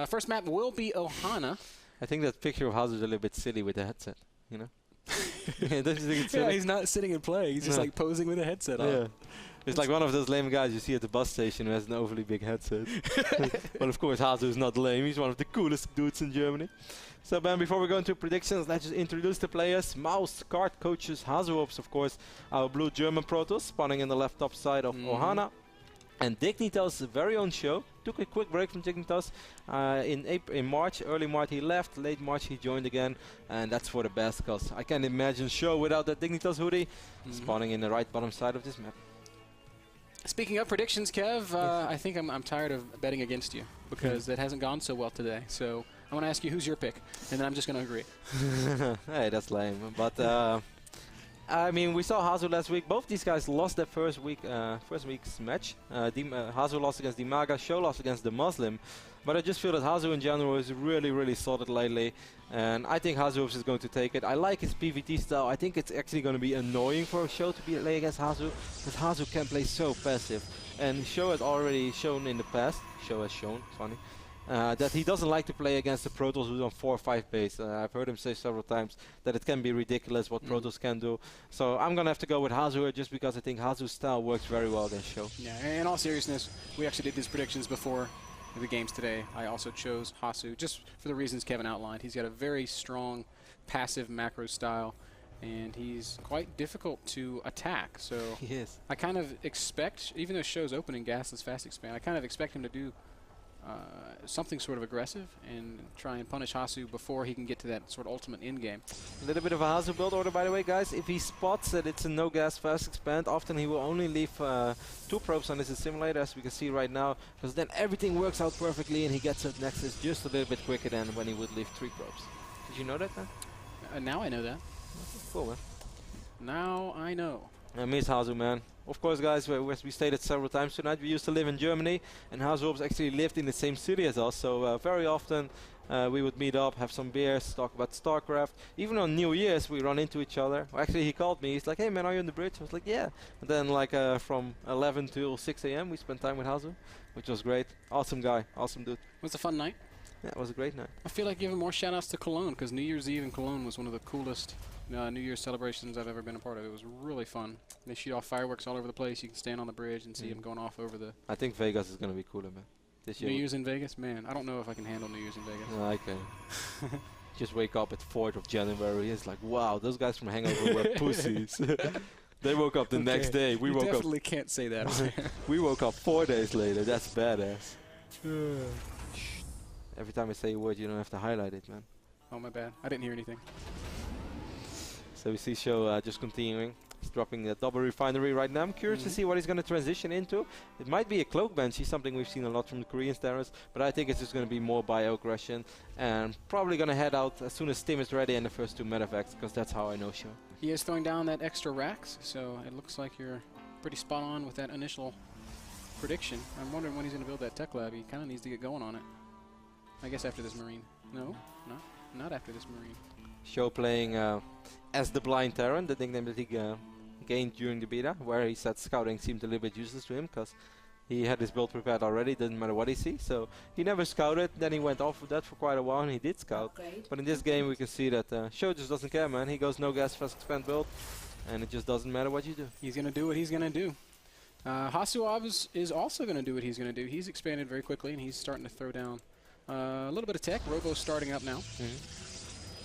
First map will be Ohana. I think that picture of Hasu is a little bit silly with the headset, you know? Yeah, don't you think it's silly? Yeah, he's not sitting and playing. He's just like posing with a headset on. Yeah. It's like one of those lame guys you see at the bus station who has an overly big headset. Well, of course, Hasu is not lame. He's one of the coolest dudes in Germany. So, Ben, before we go into predictions, let's just introduce the players. Mouse, card coaches, HasuObs, of course, our blue German Protoss, spawning in the left top side of Ohana. And Dignitas' very own show. Took a quick break from Dignitas in March. Early March he left, late March he joined again. And that's for the best, because I can't imagine show without that Dignitas hoodie. Spawning in the right bottom side of this map. Speaking of predictions, Kev, I think I'm tired of betting against you because it hasn't gone so well today. So I want to ask you, who's your pick? And then I'm just going to agree. Hey, that's lame. But I mean, we saw Hasu last week. Both these guys lost their first week's match. Hasu lost against Dimaga, SjoW lost against the Muslim. But I just feel that Hasu in general is really, really solid lately. And I think HasuObs is going to take it. I like his PvT style. I think it's actually going to be annoying for SjoW to play against Hasu, because Hasu can play so passive. And SjoW has already shown in the past, SjoW has shown, funny, that he doesn't like to play against the Protoss who's on 4 or 5 base. I've heard him say several times that it can be ridiculous what Protoss can do. So I'm going to have to go with Hasu just because I think Hasu's style works very well against SjoW. Yeah, in all seriousness, we actually did these predictions before the games today. I also chose Hasu just for the reasons Kevin outlined. He's got a very strong passive macro style, and he's quite difficult to attack. So he is. I kind of expect, even though SjoW's opening gasless fast expand, I kind of expect him to do something sort of aggressive and try and punish Hasu before he can get to that sort of ultimate end game. A little bit of a Hasu build order, by the way, guys. If he spots that it's a no gas fast expand, often he will only leave 2 probes on his simulator, as we can see right now, because then everything works out perfectly and he gets it Nexus just a little bit quicker than when he would leave 3 probes. Did you know that, man? Now I know that. Cool, man. Now I know. I miss Hasu, man. Of course, guys, as we stated several times tonight, we used to live in Germany, and HasuObs actually lived in the same city as us, so very often we would meet up, have some beers, talk about StarCraft. Even on New Year's, we run into each other. Well, actually, he called me. He's like, hey, man, are you on the bridge? I was like, yeah. And then, like, from 11 till 6 a.m., we spent time with Hasu, which was great. Awesome guy. Awesome dude. It was a fun night. Yeah, it was a great night. I feel like giving more shout-outs to Cologne, because New Year's Eve in Cologne was one of the coolest New Year's celebrations I've ever been a part of. It was really fun. They shoot off fireworks all over the place. You can stand on the bridge and see them going off over the... I think Vegas is going to be cooler, man. This year. New Year's in Vegas? Man, I don't know if I can handle New Year's in Vegas. No, I can. Just wake up at 4th of January. It's like, wow, those guys from Hangover were pussies. They woke up the next day. We woke up. Definitely can't say that. We woke up 4 days later. That's badass. Every time I say a word, you don't have to highlight it, man. Oh, my bad. I didn't hear anything. So we see SjoW just continuing. He's dropping the double refinery right now. I'm curious to see what he's going to transition into. It might be a cloak bench. He's something we've seen a lot from the Korean standards, but I think it's just going to be more bio-aggression, and probably going to head out as soon as Stim is ready and the first 2 medevacts, because that's how I know SjoW. He is throwing down that extra racks, so it looks like you're pretty spot on with that initial prediction. I'm wondering when he's going to build that tech lab. He kind of needs to get going on it. I guess after this Marine. No, not after this Marine. SjoW playing as the Blind Terran, the nickname that he gained during the beta, where he said scouting seemed a little bit useless to him because he had his build prepared already, didn't matter what he sees. So he never scouted, then he went off of that for quite a while and he did scout. But in this game we can see that SjoW just doesn't care, man. He goes no gas fast expand build and it just doesn't matter what you do. He's going to do what he's going to do. HasuObs is also going to do what he's going to do. He's expanded very quickly and he's starting to throw down a little bit of tech. Robo's starting up now.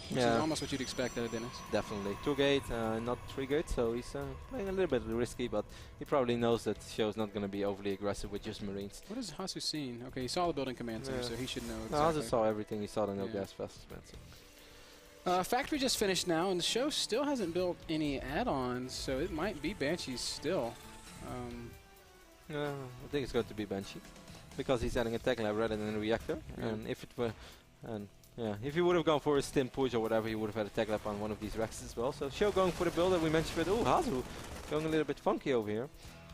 Which is almost what you'd expect out of Dennis. Definitely. 2 gate, not 3 gate, so he's playing a little bit risky, but he probably knows that SjoW's not going to be overly aggressive with just Marines. What has Hasu seen? Okay, he saw the building command center, so he should know exactly. No, Hasu saw everything. He saw the no gas fast expansion. Factory just finished now, and the SjoW still hasn't built any add-ons, so it might be Banshee still. I think it's going to be Banshee, because he's adding a tech lab rather than a reactor, and if it were... Yeah, if he would have gone for a stim push or whatever, he would have had a tech lab on one of these racks as well. So SjoW going for the build that we mentioned with, Hasu going a little bit funky over here.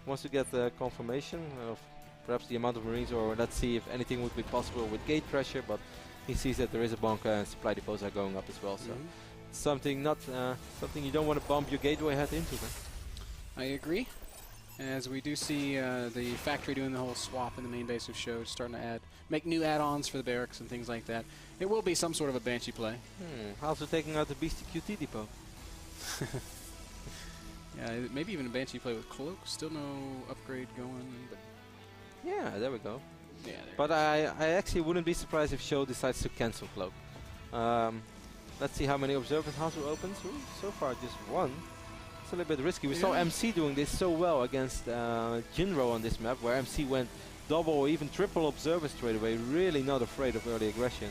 Wants to get the confirmation of perhaps the amount of Marines, or let's see if anything would be possible with gate pressure, but he sees that there is a bunker and supply depots are going up as well. So something something you don't want to bump your gateway head into, man. I agree. As we do see the factory doing the whole swap in the main base of SjoW, starting to add make new add-ons for the barracks and things like that. It will be some sort of a Banshee play. Also taking out the Beastie QT depot. Yeah, maybe even a Banshee play with Cloak. Still no upgrade going. But yeah, there we go. Yeah, but I actually wouldn't be surprised if SjoW decides to cancel Cloak. Let's see how many observers Hasu opens. Ooh, so far just one. It's a little bit risky. We saw MC doing this so well against Jinro on this map, where MC went double or even triple observers straight away. Really not afraid of early aggression.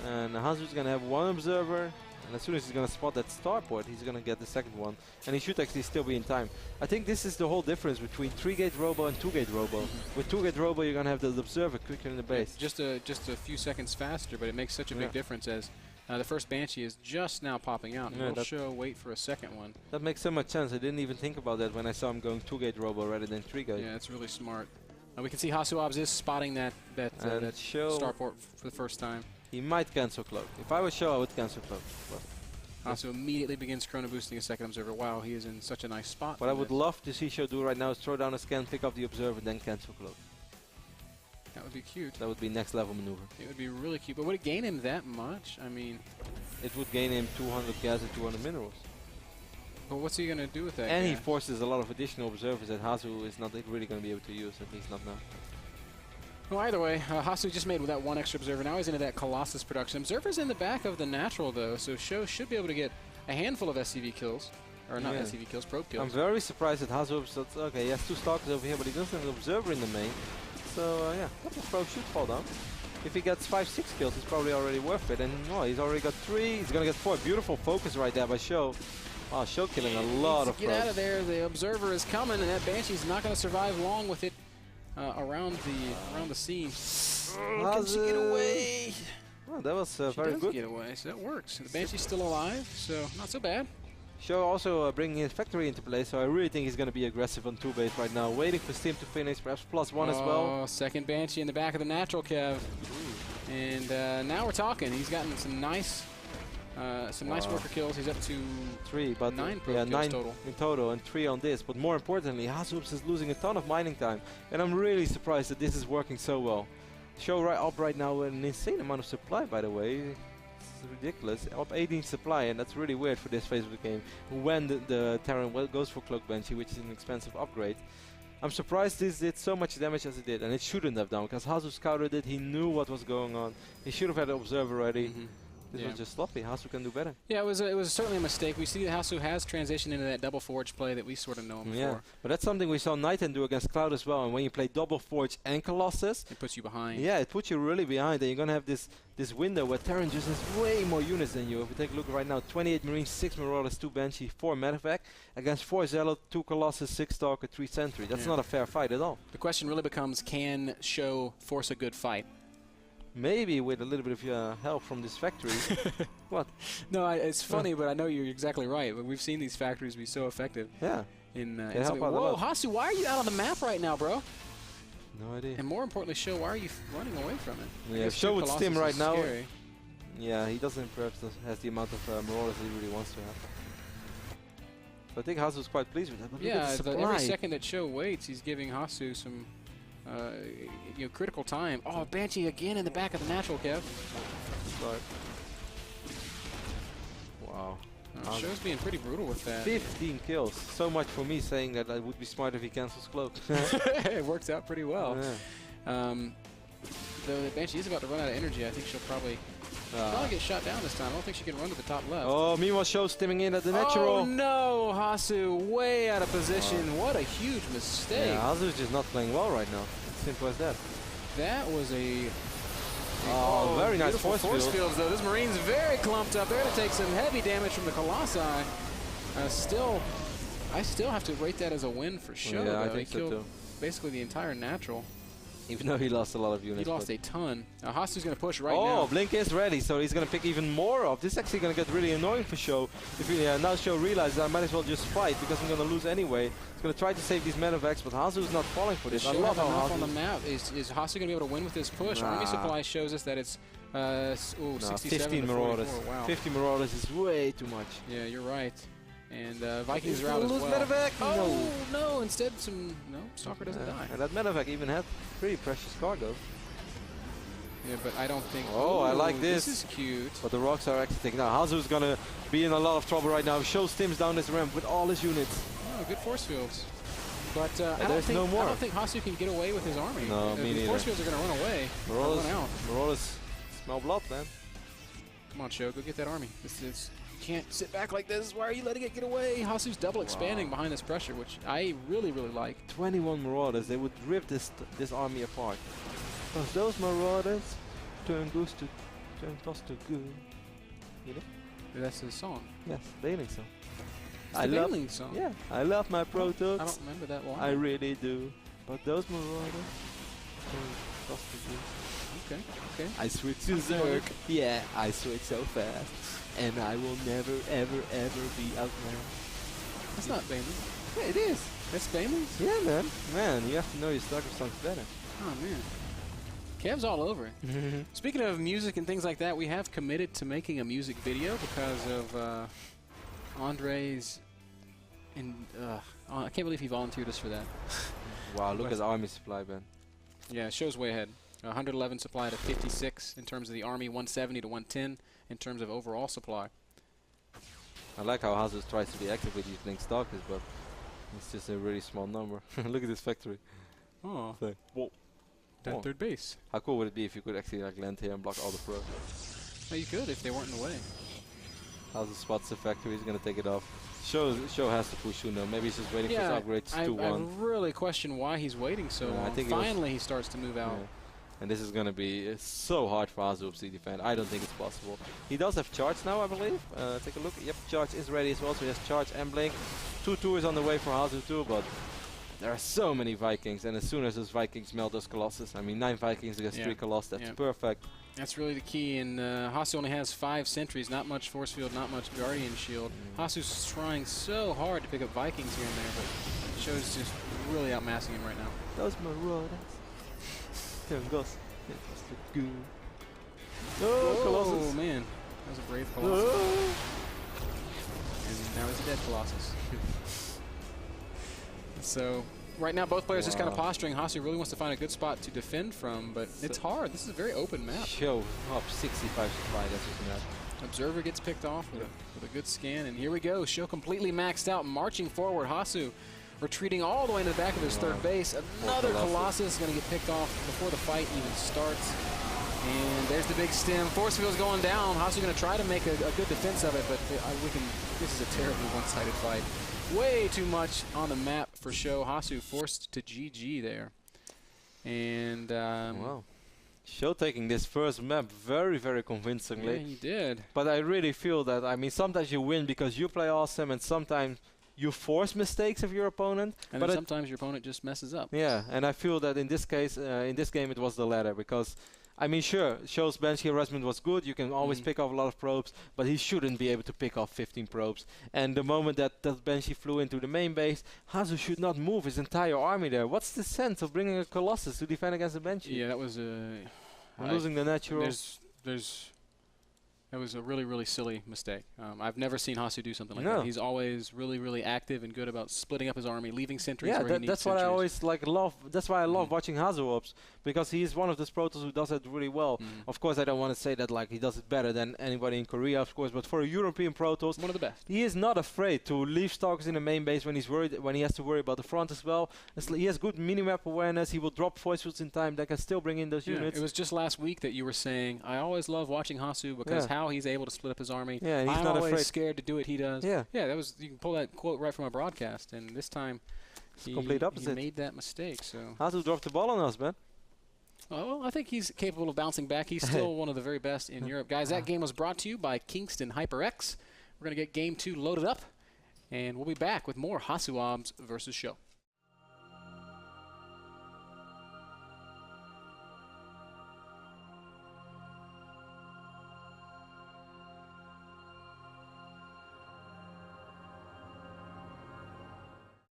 And Hasu's gonna have one observer, and as soon as he's gonna spot that starport, he's gonna get the second one, and he should actually still be in time. I think this is the whole difference between 3-gate robo and 2-gate robo. With 2-gate robo, you're gonna have the observer quicker in the base. Just a few seconds faster, but it makes such a big difference as the first Banshee is just now popping out. And we'll SjoW wait for a second one. That makes so much sense. I didn't even think about that when I saw him going 2-gate robo rather than 3-gate. Yeah, it's really smart. We can see HasuObs is spotting that starport for the first time. He might cancel Cloak. If I was SjoW, I would cancel Cloak. Hasu immediately begins chrono boosting a second observer. Wow, he is in such a nice spot. What I would love to see SjoW do right now is throw down a scan, pick up the observer, then cancel Cloak. That would be cute. That would be next level maneuver. It would be really cute. But would it gain him that much? I mean, it would gain him 200 gas and 200 minerals. But what's he going to do with that? And he forces a lot of additional observers that Hasu is not really going to be able to use, at least not now. Well, either way, Hasu just made with that one extra observer. Now he's into that Colossus production. Observer's in the back of the natural, though, so SjoW should be able to get a handful of SCV kills. Or not SCV kills, probe kills. I'm very surprised that HasuObs, okay, he has 2 stalkers over here, but he doesn't have an observer in the main. So, yeah, a couple of probes should fall down. If he gets 5-6 kills, it's probably already worth it. And, well, he's already got 3. He's going to get 4. Beautiful focus right there by SjoW. Wow, SjoW killing a lot of probes. Get out of there. The observer is coming, and that Banshee's not going to survive long with it around the scene. Can she get away? Well, that was very good. She does get away, so that works. The Banshee's still alive, so not so bad. SjoW also bringing his factory into play, so I really think he's going to be aggressive on 2 base right now, waiting for Steam to finish, perhaps +1 as well. Second Banshee in the back of the natural, Kev. And now we're talking. He's gotten some nice worker kills. He's up to 3, but 9 kills total. In total, and 3 on this. But more importantly, HasuObs is losing a ton of mining time, and I'm really surprised that this is working so well. SjoW right up right now an insane amount of supply, by the way. It's ridiculous. Up 18 supply, and that's really weird for this phase of the game. When the Terran goes for Cloak Banshee, which is an expensive upgrade. I'm surprised this did so much damage as it did, and it shouldn't have done, because Hasu scouted it, he knew what was going on. He should have had an observer ready. This was just sloppy. Hasu can do better. Yeah, it was certainly a mistake. We see that Hasu has transitioned into that double forge play that we sort of know him for. But that's something we saw Nighten do against Cloud as well. And when you play double forge and Colossus, it puts you behind. Yeah, it puts you really behind, and you're gonna have this window where Terran just has way more units than you. If we take a look right now, 28 Marines, 6 Marauders, 2 Banshee, 4 Medevac, against 4 Zealot, 2 Colossus, 6 Stalker, 3 Sentry. That's not a fair fight at all. The question really becomes, can SjoW force a good fight? Maybe with a little bit of help from this factory. What? No, it's funny, but I know you're exactly right. But we've seen these factories be so effective. Yeah. Whoa, Hasu, why are you out on the map right now, bro? No idea. And more importantly, SjoW, why are you running away from it? Yeah, SjoW would stim right now. Scary. Yeah, he doesn't perhaps has the amount of Marauders that he really wants to have. So I think Hasu's quite pleased with that. But yeah, every second that SjoW waits, he's giving Hasu some critical time. Oh, Banshee again in the back of the natural, Kev. Wow. SjoW's being pretty brutal with that. 15 kills. So much for me saying that it would be smart if he cancels Cloak. It works out pretty well. Yeah. Though the Banshee is about to run out of energy, I think she'll probably get shot down this time. I don't think she can run to the top left. Oh, meanwhile, SjoW stimming in at the natural. Oh no, Hasu way out of position. What a huge mistake. Yeah, Hasu's just not playing well right now. Simple as that. That was a very nice force fields though. This Marine's very clumped up. They're going to take some heavy damage from the Colossi. I still have to rate that as a win for SjoW. Yeah, I think so too. Basically the entire natural. Even though he lost a lot of units. He lost a ton. Hasu's going to push right now. Oh, Blink is ready, so he's going to pick even more off. This is actually going to get really annoying for SjoW. If now SjoW realizes I might as well just fight because I'm going to lose anyway. He's going to try to save these Medevacs, but Hasu's not falling for this. I love how Hasu on the map. Is Hasu going to be able to win with this push? Army supply shows us that it's 67 15 Marauders. Wow. 50 Marauders is way too much. Yeah, you're right. And Vikings are out as well. Medevac? Oh, no. Instead, Stalker doesn't die. And that Medevac even had pretty precious cargo. Yeah, but I don't think... Oh, I like Ooh, this. This is cute. But the rocks are actually taking down. HasuObs going to be in a lot of trouble right now. Show stims down this ramp with all his units. Oh, good force fields. But I there's no more. don't think Hasu can get away with his army. No, me the neither. force fields are going to run away. Run out. Marauders smell blood, man. Come on, SjoW, go get that army. This is... Can't sit back like this. Why are you letting it get away? Hasu's double expanding behind this pressure, which I really, really like. 21 Marauders. They would rip this army apart. Because those Marauders turn goose to... turn toss to goo. You know? That's his song. Yes, Bailing song. It's the Bailing song. Yeah, I love my Protoss. I don't remember that one. I really do. But those Marauders turn toss to goo. Okay, okay. I switch to Zerg. Yeah, I switch so fast. And I will never, ever, ever be outmatched. That's not Bailing. Yeah, it is. That's Bailing? Yeah, man. Man, you have to know your Starker songs better. Oh, man. Kev's all over it. Speaking of music and things like that, we have committed to making a music video because of Andre's... I can't believe he volunteered us for that. Wow, look at the army supply, Ben. Yeah, it shows way ahead. 111 supply to 56 in terms of the army, 170 to 110 in terms of overall supply. I like how HasuObs tries to be active with these linked stalkers, but it's just a really small number. Look at this factory. Oh, So, whoa. that Oh. third base. How cool would it be if you could actually like land here and block all the pros? Well, you could if they weren't in the way. HasuObs spots the factory, he's gonna take it off. SjoW has to push soon though. Maybe he's just waiting for his upgrades I 2-1. really question why he's waiting so Yeah, I long. think Finally, he starts to move out. Yeah. And this is gonna be so hard for HasuObs to defend. I don't think it's possible. He does have charge now, I believe. Take a look. Yep, charge is ready as well. So he has charge and blink. 2-2 is on the way for HasuObs too, but there are so many Vikings, and as soon as those Vikings melt those Colossus, I mean 9 Vikings against 3 Colossus, that's perfect. That's really the key, and Hasu only has 5 sentries, not much force field, not much Guardian shield. Hasu's trying so hard to pick up Vikings here and there, but SjoW's just really outmassing him right now. Those Marauders. Turn goes. Oh, Colossus. Oh man, that was a brave Colossus. And now he's a dead Colossus. So right now both players just kind of posturing. Hasu really wants to find a good spot to defend from, but it's hard. This is a very open map. SjoW up 65 supply, that's just map. Observer gets picked off with a good scan, and here we go. SjoW completely maxed out, marching forward. Hasu retreating all the way to the back of his third base. Another Colossus is going to get picked off before the fight even starts. And there's the big stem. Force field's going down. Hasu going to try to make a good defense of it, but this is a terribly one-sided fight. Way too much on the map for SjoW. Hasu forced to GG there. And wow. SjoW taking this first map very, very convincingly. Yeah, he did. But I really feel that, I mean, sometimes you win because you play awesome, and sometimes you force mistakes of your opponent. And then sometimes your opponent just messes up. Yeah, and I feel that in this case, in this game, it was the latter because, I mean, sure, SjoW's bench harassment was good. You can always pick off a lot of probes, but he shouldn't be able to pick off 15 probes. And the moment that Banshee flew into the main base, Hasu should not move his entire army there. What's the sense of bringing a Colossus to defend against a Banshee? Yeah, that was losing the natural. That was a really, really silly mistake. I've never seen Hasu do something like that. He's always really, really active and good about splitting up his army, leaving sentries where he needs that's sentries. what I always love. That's why I love watching HasuObs, because he's one of those Protoss who does it really well. Of course, I don't want to say that like he does it better than anybody in Korea, of course, but for a European Protoss, one of the best. He is not afraid to leave stalkers in the main base when he's worried, when he has to worry about the front as well. He has good minimap awareness. He will drop force fields in time that can still bring in those units. It was just last week that you were saying, I always love watching Hasu because how he's able to split up his army. Yeah, and he's I'm not always afraid. scared to do it. He does. Yeah, that was, you can pull that quote right from a broadcast, and this time he made that mistake. So Hasu dropped the ball on us, man. Well, I think he's capable of bouncing back. He's still one of the very best in Europe. Guys, that game was brought to you by Kingston HyperX. We're going to get Game 2 loaded up, and we'll be back with more HasuObs versus SjoW.